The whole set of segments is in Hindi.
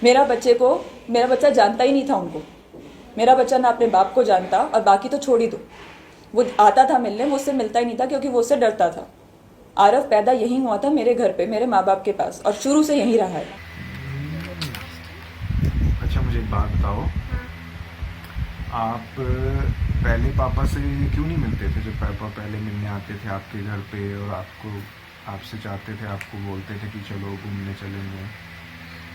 मेरा बच्चा जानता ही नहीं था उनको। मेरा बच्चा ना अपने बाप को जानता, और बाकी तो छोड़ ही दो, वो आता था मिलने, मुझसे मिलता ही नहीं था क्योंकि वो उससे डरता था। आरव पैदा यहीं हुआ था मेरे घर पे, मेरे माँ बाप के पास, और शुरू से यहीं रहा है। अच्छा, मुझे एक बात बताओ, आप पहले पापा से क्यों नहीं मिलते थे? जब पापा पहले मिलने आते थे आपके घर पे और आपसे चाहते थे, आपको बोलते थे कि चलो घूमने चलेंगे।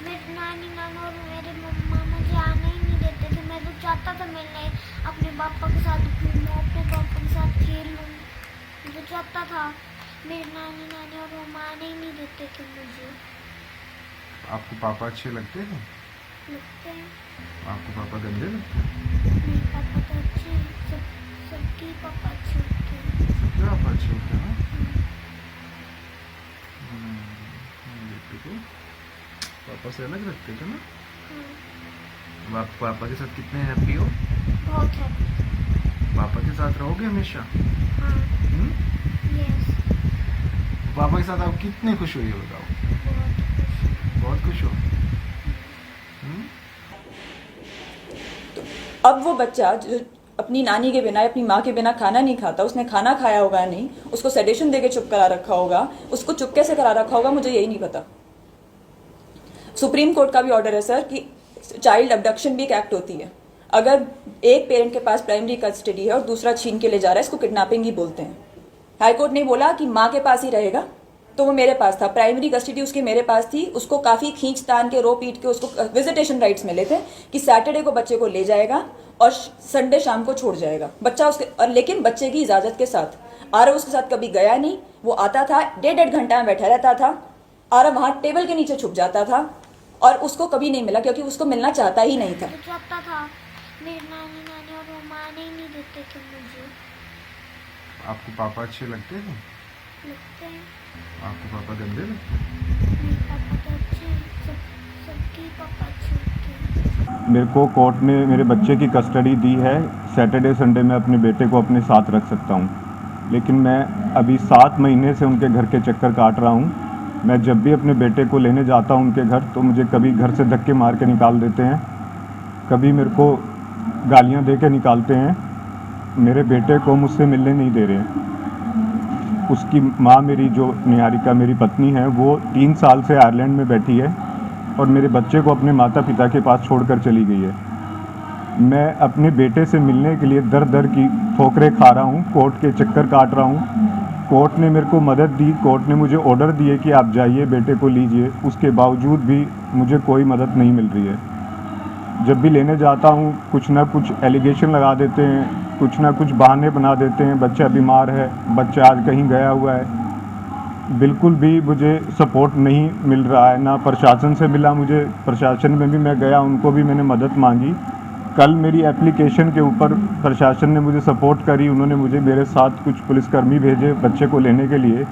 मेरी नानी नाना और मेरे मम्मा मुझे आने ही नहीं देते थे। मैं तो चाहता था मिलने, अपने पापा के साथ घूमूं, अपने पापा के साथ खेलूं। मैं तो चाहता था, मेरी नानी नानी और मम्मा आने ही नहीं देते थे मुझे। आपको पापा अच्छे लगते हैं? लगते हैं। आपको पापा गंदे लगते हैं? नहीं, पापा तो अच्छे हैं, सबके पापा अच्छे होते हैं। सबके पापा अच्छे होते हैं ना? बेटे को पापा से अलग रखते थे ना? अब आप पापा के साथ कितने हैप्पी हो? बहुत हैप्पी। पापा के साथ रहोगे हमेशा? हाँ। यस। पापा के साथ आप कितने खुश हुई हो बताओ? बहुत खुश हो? अब वो बच्चा जो अपनी नानी के बिना, अपनी माँ के बिना खाना नहीं खाता, उसने खाना खाया होगा नहीं, उसको सेडेशन देके चुप करा रखा होगा, उसको चुपके से करा रखा होगा, मुझे यही नहीं पता। सुप्रीम कोर्ट का भी ऑर्डर है सर कि चाइल्ड अबडक्शन भी एक एक्ट होती है। अगर एक पेरेंट के पास प्राइमरी कस्टडी है और दूसरा छीन के ले जा रहा है, इसको किडनैपिंग ही बोलते हैं। हाईकोर्ट ने बोला कि माँ के पास ही रहेगा, तो वो मेरे पास था, प्राइमरी कस्टडी उसकी मेरे पास थी। उसको काफ़ी खींच तान के, रो पीट के उसको विजिटेशन राइट्स मिले थे कि सैटरडे को बच्चे को ले जाएगा और संडे शाम को छोड़ जाएगा बच्चा उसके, और लेकिन बच्चे की इजाज़त के साथ। आरव उसके साथ कभी गया नहीं, वो आता था, 1.5 घंटा में बैठा रहता था। आरव वहाँ टेबल के नीचे छुप जाता था और उसको कभी नहीं मिला क्योंकि उसको मिलना चाहता ही नहीं था। तो चाहता था, मेरी नानी नानी और मम्मा आने ही नहीं देते थे मुझे। आपको पापा अच्छे लगते हैं? लगते हैं। आपको पापा गंदे लगते हैं? नहीं, पापा तो अच्छे हैं, सबके पापा अच्छे होते हैं। मेरे को कोर्ट ने मेरे बच्चे की कस्टडी दी है। सैटरडे संडे में अपने बेटे को अपने साथ रख सकता हूँ, लेकिन मैं अभी 7 महीने से उनके घर के चक्कर काट रहा हूँ। मैं जब भी अपने बेटे को लेने जाता हूँ उनके घर, तो मुझे कभी घर से धक्के मार के निकाल देते हैं, कभी मेरे को गालियाँ दे के निकालते हैं। मेरे बेटे को मुझसे मिलने नहीं दे रहे। उसकी माँ, मेरी जो निहारिका मेरी पत्नी है, वो 3 साल से आयरलैंड में बैठी है और मेरे बच्चे को अपने माता पिता के पास छोड़कर चली गई है। मैं अपने बेटे से मिलने के लिए दर दर की ठोकरें खा रहा हूँ, कोर्ट के चक्कर काट रहा हूँ। कोर्ट ने मेरे को मदद दी, कोर्ट ने मुझे ऑर्डर दिए कि आप जाइए बेटे को लीजिए, उसके बावजूद भी मुझे कोई मदद नहीं मिल रही है। जब भी लेने जाता हूँ कुछ ना कुछ एलिगेशन लगा देते हैं, कुछ ना कुछ बहाने बना देते हैं। बच्चा बीमार है, बच्चा आज कहीं गया हुआ है। बिल्कुल भी मुझे सपोर्ट नहीं मिल रहा है, ना प्रशासन से मिला मुझे। प्रशासन में भी मैं गया, उनको भी मैंने मदद मांगी। कल मेरी एप्लीकेशन के ऊपर प्रशासन ने मुझे सपोर्ट करी, उन्होंने मुझे मेरे साथ कुछ पुलिसकर्मी भेजे बच्चे को लेने के लिए,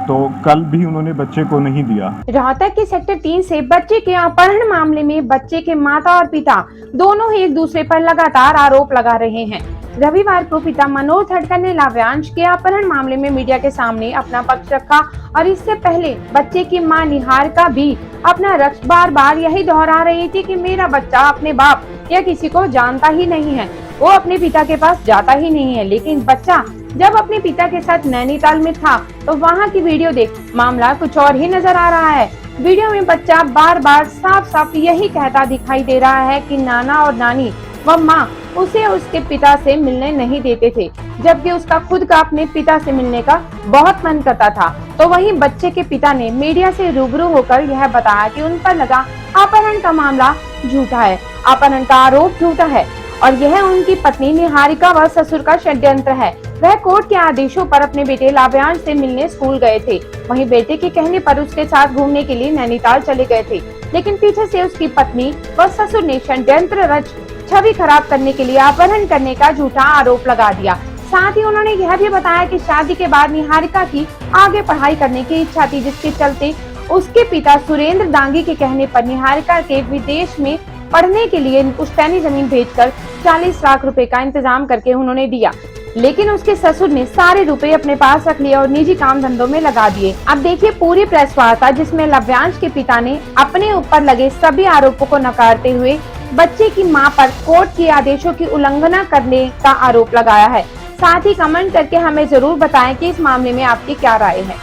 तो कल भी उन्होंने बच्चे को नहीं दिया। रोहतक के सेक्टर 3 से बच्चे के अपहरण मामले में बच्चे के माता और पिता दोनों ही एक दूसरे पर लगातार आरोप लगा रहे हैं। रविवार को पिता मनोज थडकर ने लाव्यांश के अपहरण मामले में मीडिया के सामने अपना पक्ष रखा और इससे पहले बच्चे की मां निहारिका भी अपना रक्ष बार बार यही दोहरा रही थी कि मेरा बच्चा अपने बाप या किसी को जानता ही नहीं है, वो अपने पिता के पास जाता ही नहीं है। लेकिन बच्चा जब अपने पिता के साथ नैनीताल में था तो वहाँ की वीडियो देख मामला कुछ और ही नजर आ रहा है। वीडियो में बच्चा बार बार साफ साफ यही कहता दिखाई दे रहा है कि नाना और नानी व माँ उसे उसके पिता से मिलने नहीं देते थे, जबकि उसका खुद का अपने पिता से मिलने का बहुत मन करता था। तो वहीं बच्चे के पिता ने मीडिया से रूबरू होकर यह बताया कि उन पर लगा अपहरण का मामला झूठा है, अपहरण का आरोप झूठा है और यह उनकी पत्नी निहारिका व ससुर का षड्यंत्र है। वह कोर्ट के आदेशों पर अपने बेटे लाव्यांश से मिलने स्कूल गए थे, वहीं बेटे के कहने पर उसके साथ घूमने के लिए नैनीताल चले गए थे, लेकिन पीछे से उसकी पत्नी व ससुर ने षड्यंत्र रच छवि खराब करने के लिए अपहरण करने का झूठा आरोप लगा दिया। साथ ही उन्होंने यह भी बताया कि शादी के बाद निहारिका की आगे पढ़ाई करने की इच्छा थी, जिसके चलते उसके पिता सुरेंद्र दांगी के कहने पर निहारिका के विदेश में पढ़ने के लिए पुश्तैनी जमीन भेजकर 40 लाख रुपए का इंतजाम करके उन्होंने दिया। लेकिन उसके ससुर ने सारे रुपए अपने पास रख लिए और निजी काम धंधों में लगा दिए। अब देखिए पूरी प्रेस वार्ता जिसमें लव्यांश के पिता ने अपने ऊपर लगे सभी आरोपों को नकारते हुए बच्चे की मां पर कोर्ट के आदेशों की उल्लंघना करने का आरोप लगाया है। साथ ही कमेंट करके हमें जरूर बताएं कि इस मामले में आपकी क्या राय है।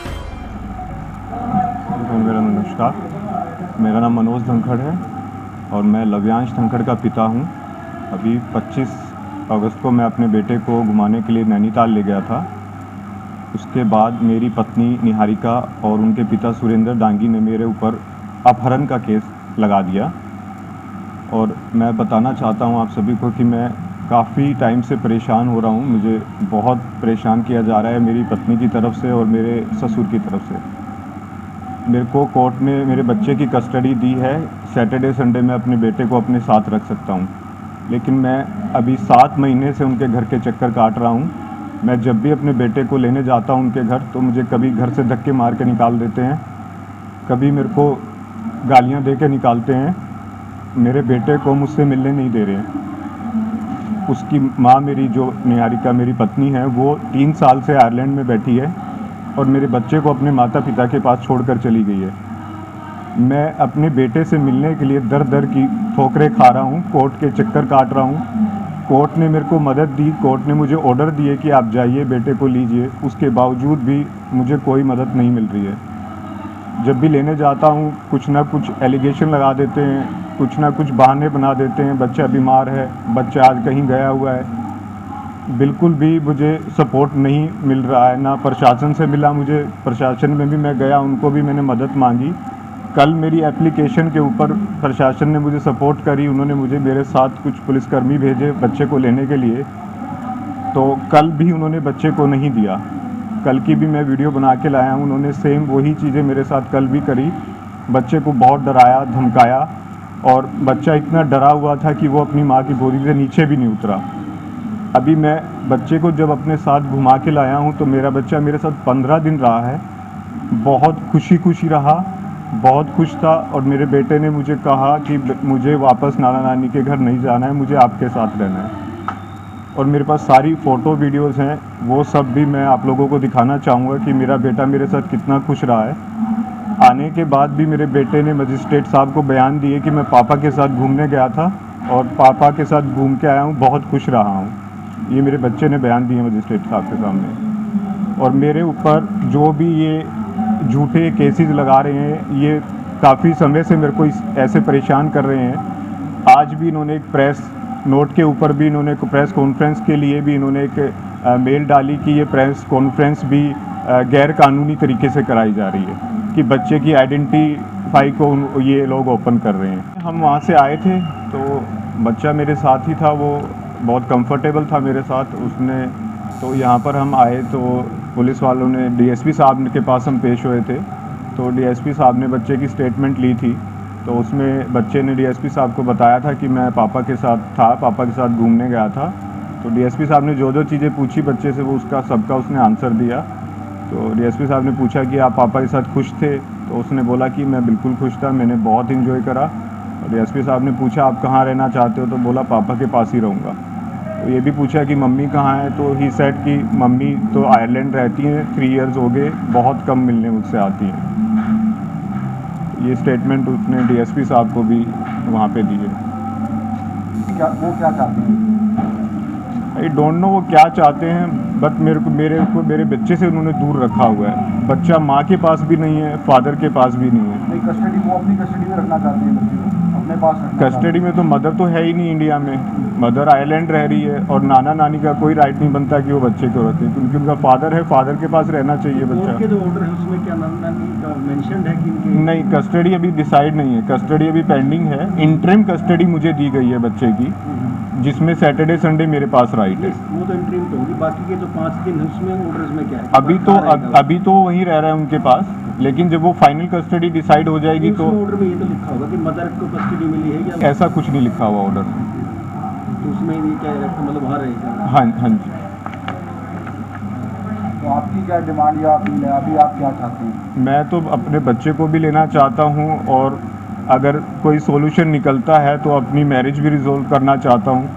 मेरा नमस्कार, मेरा नाम मनोज धनखड़ है और मैं लव्यांश धनखड़ का पिता हूं। अभी 25 अगस्त को मैं अपने बेटे को घुमाने के लिए नैनीताल ले गया था। उसके बाद मेरी पत्नी निहारिका और उनके पिता सुरेंद्र डांगी ने मेरे ऊपर अपहरण का केस लगा दिया। और मैं बताना चाहता हूं आप सभी को कि मैं काफ़ी टाइम से परेशान हो रहा हूं। मुझे बहुत परेशान किया जा रहा है मेरी पत्नी की तरफ से और मेरे ससुर की तरफ से। मेरे को कोर्ट ने मेरे बच्चे की कस्टडी दी है। सैटरडे संडे में अपने बेटे को अपने साथ रख सकता हूं, लेकिन मैं अभी 7 महीने से उनके घर के चक्कर काट रहा हूं। मैं जब भी अपने बेटे को लेने जाता हूं उनके घर तो मुझे कभी घर से धक्के मार के निकाल देते हैं, कभी मेरे को गालियां दे के निकालते हैं। मेरे बेटे को मुझसे मिलने नहीं दे रहे हैं। उसकी माँ मेरी जो निहारिका मेरी पत्नी है वो 3 साल से आयरलैंड में बैठी है और मेरे बच्चे को अपने माता पिता के पास छोड़कर चली गई है। मैं अपने बेटे से मिलने के लिए दर दर की ठोकरें खा रहा हूँ, कोर्ट के चक्कर काट रहा हूँ। कोर्ट ने मेरे को मदद दी, कोर्ट ने मुझे ऑर्डर दिए कि आप जाइए बेटे को लीजिए। उसके बावजूद भी मुझे कोई मदद नहीं मिल रही है। जब भी लेने जाता हूँ कुछ ना कुछ एलिगेशन लगा देते हैं, कुछ ना कुछ बहाने बना देते हैं। बच्चा बीमार है, बच्चा आज कहीं गया हुआ है। बिल्कुल भी मुझे सपोर्ट नहीं मिल रहा है, ना प्रशासन से मिला मुझे। प्रशासन में भी मैं गया, उनको भी मैंने मदद मांगी। कल मेरी एप्लीकेशन के ऊपर प्रशासन ने मुझे सपोर्ट करी। उन्होंने मुझे मेरे साथ कुछ पुलिसकर्मी भेजे बच्चे को लेने के लिए, तो कल भी उन्होंने बच्चे को नहीं दिया। कल की भी मैं वीडियो बना के लाया हूँ। उन्होंने सेम वही चीज़ें मेरे साथ कल भी करी। बच्चे को बहुत डराया धमकाया और बच्चा इतना डरा हुआ था कि वो अपनी माँ की गोदी से नीचे भी नहीं उतरा। अभी मैं बच्चे को जब अपने साथ घुमा के लाया हूँ तो मेरा बच्चा मेरे साथ 15 दिन रहा है। बहुत खुशी रहा, बहुत खुश था। और मेरे बेटे ने मुझे कहा कि मुझे वापस नाना नानी के घर नहीं जाना है, मुझे आपके साथ रहना है। और मेरे पास सारी फ़ोटो वीडियोज़ हैं, वो सब भी मैं आप लोगों को दिखाना चाहूँगा कि मेरा बेटा मेरे साथ कितना खुश रहा है। आने के बाद भी मेरे बेटे ने मजिस्ट्रेट साहब को बयान दिए कि मैं पापा के साथ घूमने गया था और पापा के साथ घूम के आया हूँ, बहुत खुश रहा हूँ। ये मेरे बच्चे ने बयान दिए मजिस्ट्रेट साहब के सामने। और मेरे ऊपर जो भी ये झूठे केसेस लगा रहे हैं, ये काफ़ी समय से मेरे को ऐसे परेशान कर रहे हैं। आज भी इन्होंने एक प्रेस नोट के ऊपर भी इन्होंने प्रेस कॉन्फ्रेंस के लिए भी इन्होंने एक मेल डाली कि ये प्रेस कॉन्फ्रेंस भी गैर कानूनी तरीके से कराई जा रही है, कि बच्चे की आइडेंटिफाई को ये लोग ओपन कर रहे हैं। हम वहाँ से आए थे तो बच्चा मेरे साथ ही था, वो बहुत कंफर्टेबल था मेरे साथ। उसने तो यहाँ पर हम आए तो पुलिस वालों ने डीएसपी साहब के पास हम पेश हुए थे, तो डीएसपी साहब ने बच्चे की स्टेटमेंट ली थी। तो उसमें बच्चे ने डीएसपी साहब को बताया था कि मैं पापा के साथ था, पापा के साथ घूमने गया था। तो डीएसपी साहब ने जो चीज़ें पूछी बच्चे से वो उसका सबका उसने आंसर दिया। तो डीएसपी साहब ने पूछा कि आप पापा के साथ खुश थे, तो उसने बोला कि मैं बिल्कुल खुश था, मैंने बहुत इन्जॉय करा। डीएसपी साहब ने पूछा आप कहाँ रहना चाहते हो, तो बोला पापा के पास ही रहूँगा। तो ये भी पूछा कि मम्मी कहाँ है, तो ही सेड कि मम्मी तो आयरलैंड रहती हैं, 3 इयर्स हो गए, बहुत कम मिलने मुझसे आती हैं। ये स्टेटमेंट उसने डीएसपी साहब को भी वहाँ पे दी है। वो क्या चाहते हैं? आई डोंट नो वो क्या चाहते हैं, बट मेरे बच्चे से उन्होंने दूर रखा हुआ है। बच्चा माँ के पास भी नहीं है, फादर के पास भी नहीं है। नहीं, कस्टडी वो अपनी कस्टडी में रखना चाहते हैं बच्चे को, अपने पास रखना कस्टडी में तो मदर तो है ही नहीं इंडिया में, मदर आयरलैंड रह रही है और नाना नानी का कोई राइट नहीं बनता कि वो बच्चे को रखें, क्योंकि उनका फादर है, फादर के पास रहना चाहिए बच्चा। के जो ऑर्डर है उसमें क्या नाना नानी का मेंशन है कि इनके? नहीं, कस्टडी अभी डिसाइड नहीं है, कस्टडी अभी पेंडिंग है। इंटरिम कस्टडी मुझे दी गई है बच्चे की, जिसमें सैटरडे संडे मेरे पास राइट है। वो तो इंटरिम तो होगी, बाकी के जो 5 दिन है उसमें ऑर्डर्स में क्या है? अभी तो वहीं रह रहा है उनके पास, लेकिन जब वो फाइनल कस्टडी डिसाइड हो जाएगी तो ऑर्डर में ये तो लिखा होगा कि मदर को कस्टडी मिली है या ऐसा कुछ नहीं लिखा हुआ ऑर्डर में। तो उसमें ये क्या रखा, मतलब वहाँ रहेगा? हाँ जी। तो आपकी क्या डिमांड या अभी आप क्या चाहते हैं? मैं तो अपने बच्चे को भी लेना चाहता हूँ और अगर कोई सॉल्यूशन निकलता है तो अपनी मैरिज भी रिजॉल्व करना चाहता हूँ।